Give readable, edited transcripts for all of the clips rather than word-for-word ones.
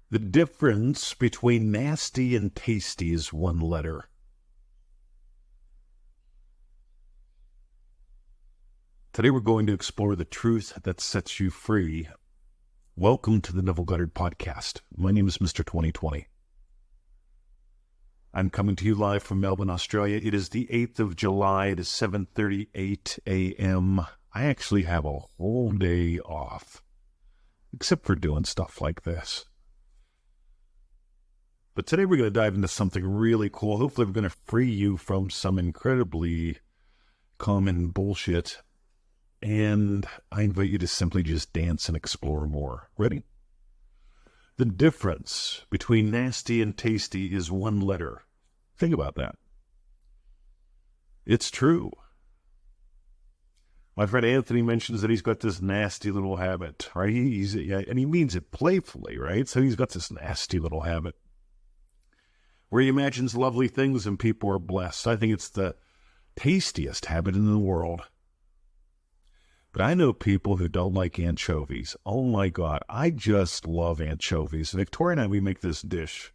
The difference between nasty and tasty is one letter. Today we're going to explore the truth that sets you free. Welcome to the Neville Goddard podcast. My name is Mr. 2020. I'm coming to you live from Melbourne, Australia. It is the 8th of July. It is 7:38 a.m. I actually have a whole day off, except for doing stuff like this. But today we're going to dive into something really cool. Hopefully we're going to free you from some incredibly common bullshit. And I invite you to simply just dance and explore more. Ready? The difference between nasty and tasty is one letter. Think about that. It's true. My friend Anthony mentions that he's got this nasty little habit, right? And he means it playfully, right? So he's got this nasty little habit where he imagines lovely things and people are blessed. I think it's the tastiest habit in the world. But I know people who don't like anchovies. Oh my God, I just love anchovies. Victoria and I, we make this dish.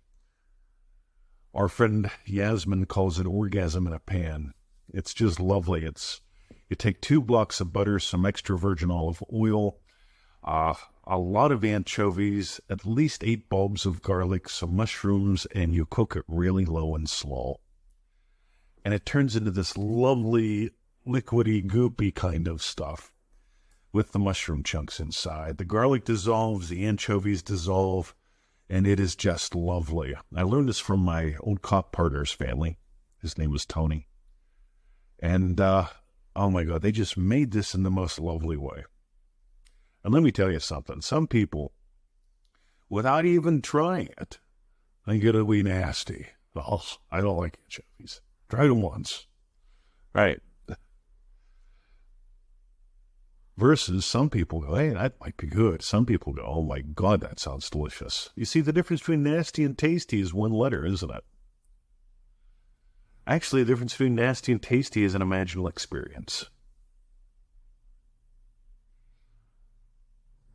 Our friend Yasmin calls it orgasm in a pan. It's just lovely. You take 2 blocks of butter, some extra virgin olive oil, a lot of anchovies, at least 8 bulbs of garlic, some mushrooms, and you cook it really low and slow. And it turns into this lovely, liquidy, goopy kind of stuff with the mushroom chunks inside. The garlic dissolves, the anchovies dissolve, and it is just lovely. I learned this from my old cop partner's family. His name was Tony. And, oh my God, they just made this in the most lovely way. And let me tell you something. Some people, without even trying it, think it'll be nasty. Oh, I don't like anchovies. Tried them once. Right. Versus some people go, hey, that might be good. Some people go, oh my God, that sounds delicious. You see, the difference between nasty and tasty is one letter, isn't it? Actually, the difference between nasty and tasty is an imaginal experience.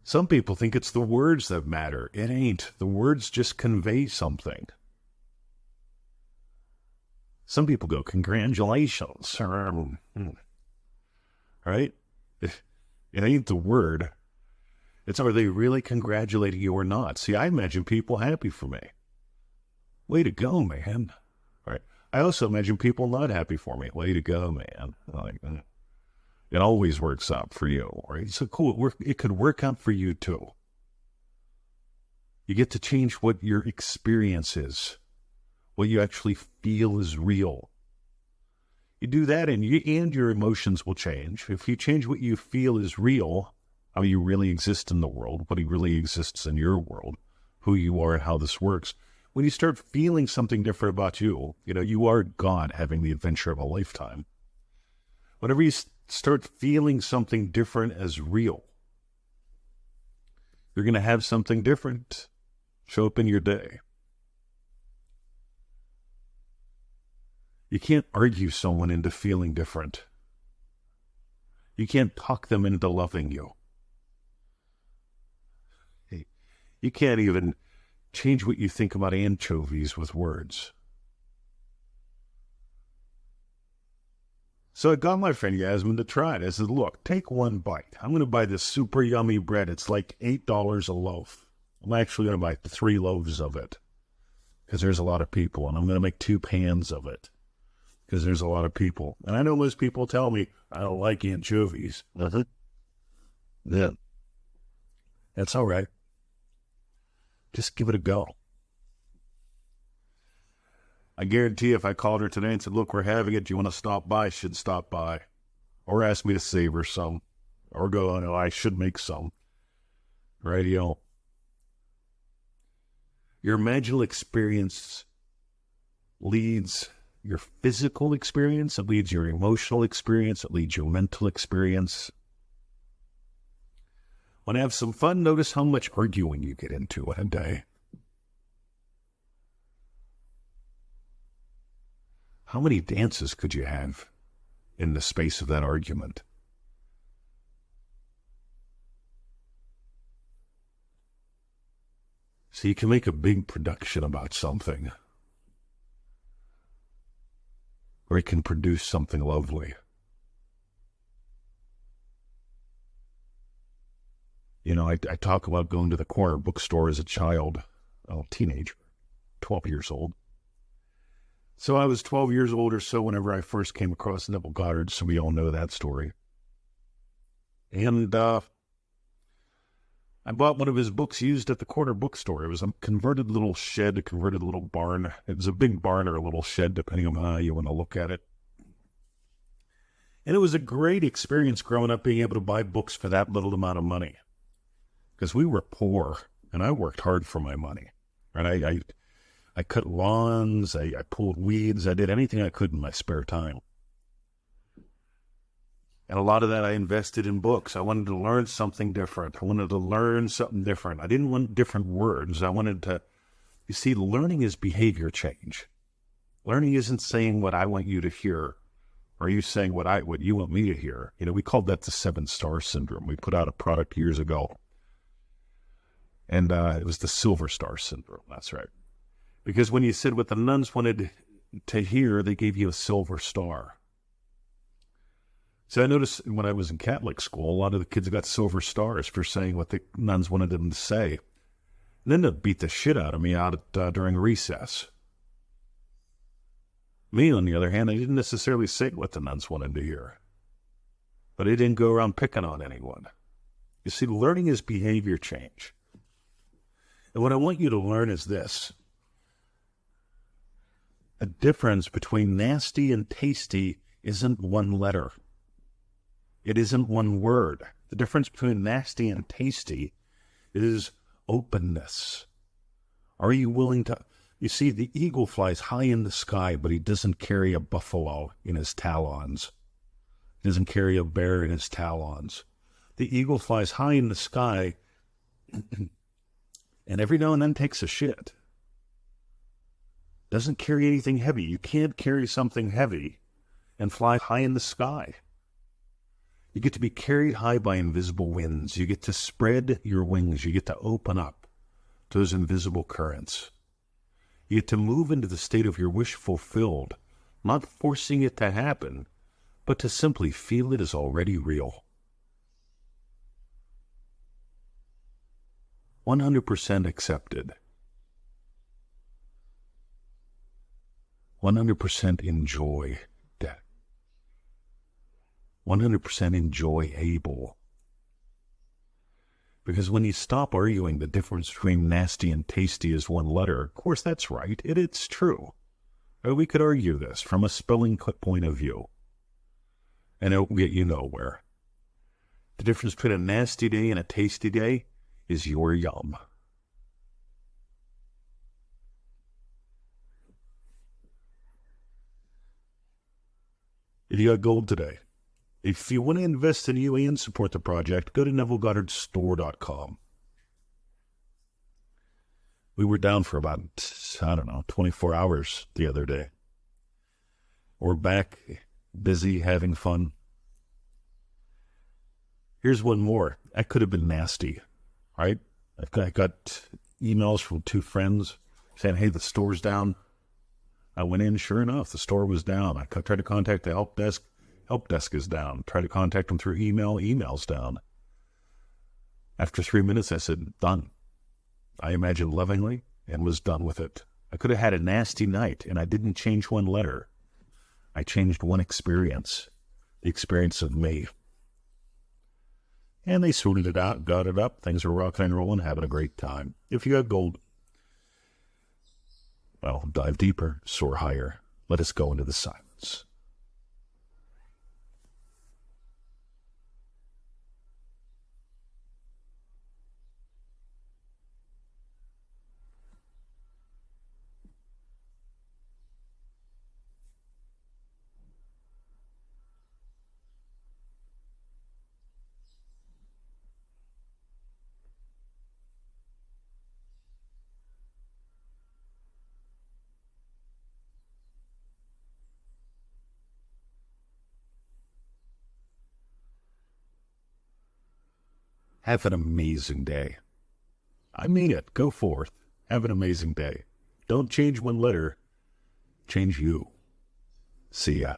Some people think it's the words that matter. It ain't. The words just convey something. Some people go, congratulations. Right? It ain't the word. It's are they really congratulating you or not? See, I imagine people happy for me. Way to go, man. Right? I also imagine people not happy for me. Way to go, man. Like, it always works out for you, right? So cool. It could work out for you too. You get to change what your experience is, what you actually feel is real. You do that and your emotions will change. If you change what you feel is real, how you really exist in the world, what really exists in your world, who you are and how this works. When you start feeling something different about you, you are God having the adventure of a lifetime. Whenever you start feeling something different as real, you're going to have something different show up in your day. You can't argue someone into feeling different. You can't talk them into loving you. You can't even change what you think about anchovies with words. So I got my friend Yasmin to try it. I said, look, take one bite. I'm going to buy this super yummy bread. It's like $8 a loaf. I'm actually going to buy 3 loaves of it because there's a lot of people, and I'm going to make 2 pans of it because there's a lot of people. And I know most people tell me, I don't like anchovies. Yeah. That's all right. Just give it a go. I guarantee if I called her today and said, look, we're having it. Do you want to stop by? She'd stop by. Or ask me to save her some. Or go, oh, no, I should make some. Radio. Your imaginal experience leads your physical experience. It leads your emotional experience. It leads your mental experience. Want to have some fun? Notice how much arguing you get into in a day. How many dances could you have in the space of that argument? So you can make a big production about something, or it can produce something lovely. You know, I talk about going to the corner bookstore as a child, teenager, 12 years old. So I was 12 years old or so whenever I first came across Neville Goddard, so we all know that story. And I bought one of his books used at the corner bookstore. It was a converted little shed, a converted little barn. It was a big barn or a little shed, depending on how you want to look at it. And it was a great experience growing up being able to buy books for that little amount of money. Because we were poor, and I worked hard for my money. And I cut lawns, I pulled weeds, I did anything I could in my spare time. And a lot of that I invested in books. I wanted to learn something different. I wanted to learn something different. I didn't want different words. I wanted to, you see, learning is behavior change. Learning isn't saying what I want you to hear, or you saying what you want me to hear. You know, we called that the 7-star syndrome. We put out a product years ago. And it was the Silver Star syndrome. That's right. Because when you said what the nuns wanted to hear, they gave you a silver star. So I noticed when I was in Catholic school, a lot of the kids got silver stars for saying what the nuns wanted them to say. And then they'd beat the shit out of me during recess. Me, on the other hand, I didn't necessarily say what the nuns wanted to hear. But I didn't go around picking on anyone. You see, learning is behavior change. And what I want you to learn is this. A difference between nasty and tasty isn't one letter. It isn't one word. The difference between nasty and tasty is openness. Are you willing to... You see, the eagle flies high in the sky, but he doesn't carry a buffalo in his talons. He doesn't carry a bear in his talons. The eagle flies high in the sky and every now and then takes a shit. Doesn't carry anything heavy. You can't carry something heavy and fly high in the sky. You get to be carried high by invisible winds. You get to spread your wings. You get to open up to those invisible currents. You get to move into the state of your wish fulfilled, not forcing it to happen, but to simply feel it as already real. 100% accepted. 100% enjoy that. 100% enjoyable. Because when you stop arguing the difference between nasty and tasty is one letter, of course that's right, it's true. Or we could argue this from a spelling point of view, and it will get you nowhere. The difference between a nasty day and a tasty day is your yum. If you got gold today, if you want to invest in you and support the project, go to NevilleGoddardStore.com. We were down for about, 24 hours the other day. We're back, busy, having fun. Here's one more. I could have been nasty, right? I got emails from 2 friends saying, hey, the store's down. I went in, sure enough, the store was down. I tried to contact the help desk. Help desk is down. Tried to contact them through email. Email's down. After 3 minutes, I said, done. I imagined lovingly and was done with it. I could have had a nasty night, and I didn't change one letter. I changed one experience, the experience of me. And they sorted it out, got it up. Things were rocking and rolling, having a great time. If you got gold, well, dive deeper, soar higher. Let us go into the silence. Have an amazing day. I mean it. Go forth. Have an amazing day. Don't change one letter. Change you. See ya.